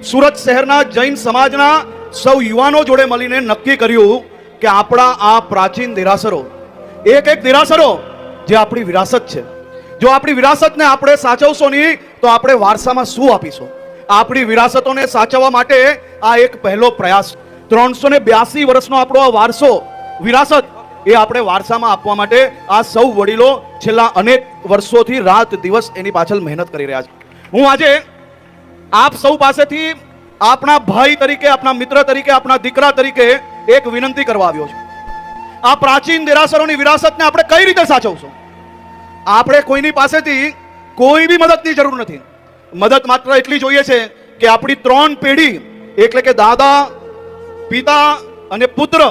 સુરત શહેરના જૈન સમાજના સૌ યુવાનો જોડે મળીને નક્કી કર્યું કે આપણા આ પ્રાચીન દેરાસરો એક દેરાસરો જે આપણી વિરાસત છે, જો આપણી વિરાસતને આપણે સાચવશો નહીં તો આપણે વારસામાં શું આપીશું? આપણી વિરાસતોને સાચવવા માટે આ એક પહેલો પ્રયાસ, 382 વર્ષનો આપણો આ વારસો વિરાસત એ આપણે વારસામાં આપવા માટે આ સૌ વડીલો છેલ્લા અનેક વર્ષોથી રાત દિવસ એની પાછળ મહેનત કરી રહ્યા છે. હું આજે આપ સૌ પાસેથી આપણા ભાઈ તરીકે, આપણા મિત્ર તરીકે, આપણા દીકરા તરીકે એક વિનંતી કરવા આવ્યો છું. આ પ્રાચીન દેરાસરોની વિરાસતને આપણે કઈ રીતે સાચવશું? આપણે કોઈની પાસેથી કોઈ બી મદદની જરૂર નથી. મદદ માત્ર એટલી જોઈએ છે કે આપણી 3 પેઢી એટલે કે દાદા, પિતા અને પુત્ર,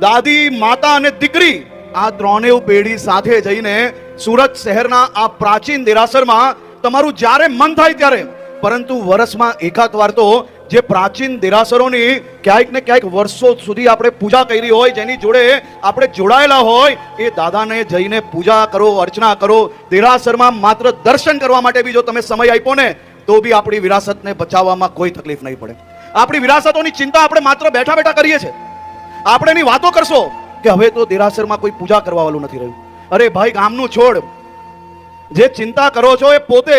દાદી, માતા અને દીકરી, આ 3 પેઢી સાથે જઈને સુરત શહેરના આ પ્રાચીન દેરાસરમાં તમારું જ્યારે મન થાય ત્યારે, પરંતુ વર્ષમાં એકાદ વાર તો જે પ્રાચીન દેરાસરોની ક્યાંક ને ક્યાંક વર્ષો સુધી આપણે પૂજા કરી હોય, જેની જોડે આપણે જોડાયેલા હોય, એ દાદાને જઈને પૂજા કરો, અર્ચના કરો. દેરાસરમાં માત્ર દર્શન કરવા માટે બી જો તમે સમય આપ્યો ને તો બી આપણી વિરાસતને બચાવવામાં કોઈ તકલીફ નહીં પડે. આપણી વિરાસતોની ચિંતા આપણે માત્ર બેઠા બેઠા કરીએ છીએ. આપણે એની વાતો કરશો કે હવે તો દેરાસરમાં કોઈ પૂજા કરવા વાળું નથી રહ્યું. અરે ભાઈ, ગામનું છોડ, જે ચિંતા કરો છો એ પોતે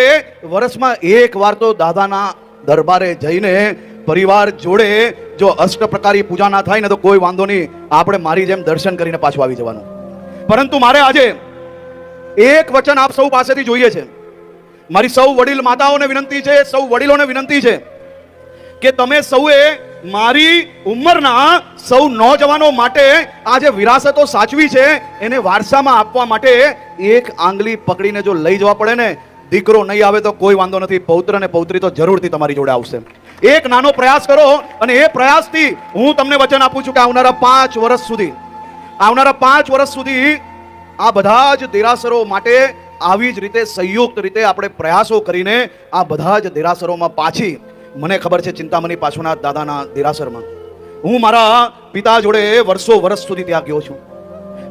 વર્ષમાં એક વાર તો દાદાના દરબારે જઈને પરિવાર જોડે જો અષ્ટ પ્રકારની પૂજા ના થાય ને તો કોઈ વાંધો નહીં, આપણે મારી જેમ દર્શન કરીને પાછું આવી જવાનું. પરંતુ મારે આજે એક વચન આપ સૌ પાસેથી જોઈએ છે. મારી સૌ વડીલ માતાઓને વિનંતી છે, સૌ વડીલોને વિનંતી છે કે તમે સૌએ મારી ઉંમરના સૌ નોજવાનો માટે આ જે વિરાસતો સાચવી છે એને વારસામાં આપવા માટે એક આંગળી પકડીને જો લઈ જવા પડે ને, દીકરો નહીં આવે તો કોઈ વાંધો નથી, પૌત્ર અને પૌત્રી તો જરૂરથી તમારી જોડે આવશે. એક નાનો પ્રયાસ કરો અને એ પ્રયાસથી હું તમને વચન આપું છું કે આવનારા 5 વર્ષ સુધી આ બધા જ દેરાસરો માટે આવી જ રીતે સંયુક્ત રીતે આપણે પ્રયાસો કરીને આ બધા જ દેરાસરોમાં પાછી, મને ખબર છે ચિંતામણી પાછળના દાદાના દેરાસરમાં હું મારા પિતા જોડે વર્ષો સુધી ત્યાં ગયો છું.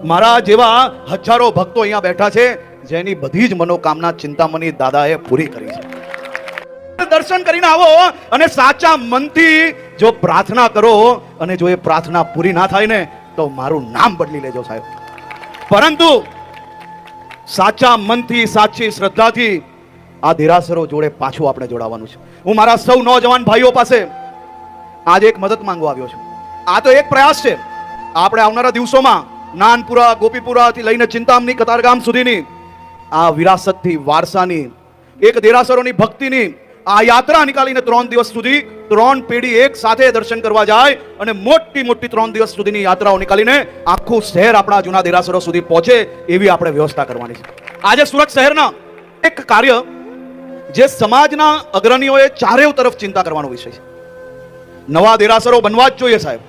મારા જેવા હજારો ભક્તો અહીંયા બેઠા છે જેની બધી જ મનોકામના ચિંતામણી દાદાએ પૂરી કરી છે. દર્શન કરીને આવો અને સાચા મનથી જો પ્રાર્થના કરો અને જો એ પ્રાર્થના પૂરી ના થાય ને તો મારું નામ બદલી લેજો સાહેબ. પરંતુ સાચા મનથી, સાચી શ્રદ્ધાથી આ દેરાસરો જોડે પાછું આપણે જોડાવાનું છે. હું મારા સૌ નોજવાન ભાઈઓ પાસે આજે એક મદદ માંગવા આવ્યો છું. આ તો એક પ્રયાસ છે. આપણે આવનારા દિવસોમાં નાનપુરા, ગોપીપુરાથી લઈને ચિંતામણી, કતારગામ સુધીની આ વિરાસતથી, વારસાની, એક દેરાસરોની ભક્તિની આ યાત્રા નીકાળીને 3 દિવસ સુધી 3 પેઢી એક સાથે દર્શન કરવા જાય અને મોટી 3 દિવસ સુધીની યાત્રાઓ નીકાળીને આખું શહેર આપણા જૂના દેરાસરો સુધી પહોંચે એવી આપણે વ્યવસ્થા કરવાની છે. આજે સુરત શહેરના એક કાર્ય જે સમાજના અગ્રણીઓએ ચારેય તરફ ચિંતા કરવાનો વિષય છે. નવા દેરાસરો બનવા જ જોઈએ સાહેબ,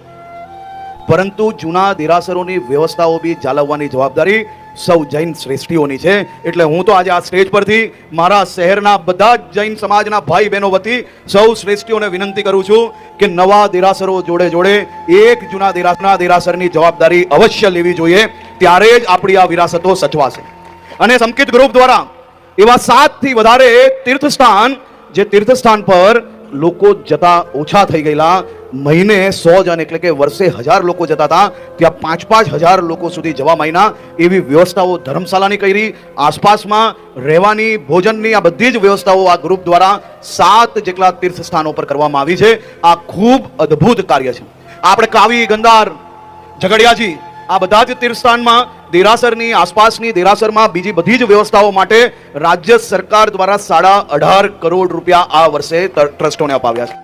પરંતુ જૂના દેરાસરોની વ્યવસ્થાઓ બી જાળવવાની જવાબદારી સૌ જૈન શ્રેષ્ઠીઓની છે. એટલે હું તો આજે આ સ્ટેજ પરથી મારા શહેરના બધા જ જૈન સમાજના ભાઈ બહેનો વતી સૌ શ્રેષ્ઠીઓને વિનંતી કરું છું કે નવા દેરાસરો જોડે જોડે એક જૂના દેરાસરની જવાબદારી અવશ્ય લેવી જોઈએ. ત્યારે જ આપણી આ વિરાસતો સચવાશે. અને સંકિત ગ્રુપ દ્વારા એવા 7 થી વધારે તીર્થસ્થાન, જે તીર્થસ્થાન પર લોકો જતા ઓછા થઈ ગયેલા, મહિને 100 જણ એટલે કે વર્ષે 1000 લોકો જતા હતા, ત્યાં 5,000 લોકો સુધી જવા માંડ્યા. એવી વ્યવસ્થાઓ ધર્મશાળાની કરી, આસપાસમાં રહેવાની, ભોજનની આ બધી જ વ્યવસ્થાઓ આ ગ્રુપ દ્વારા 7 જેટલા તીર્થસ્થાનો પર કરવામાં આવી છે. આ ખૂબ અદ્ભુત કાર્ય છે. આપણે કાવી, ગંદાર, ઝઘડિયાજી આ બધા જ તીર્થસ્થાનમાં દેરાસરની આસપાસની દેરાસરમાં બીજી બધી જ વ્યવસ્થાઓ માટે રાજ્ય સરકાર દ્વારા 18.5 કરોડ રૂપિયા આ વર્ષે ટ્રસ્ટોને અપાવ્યા છે.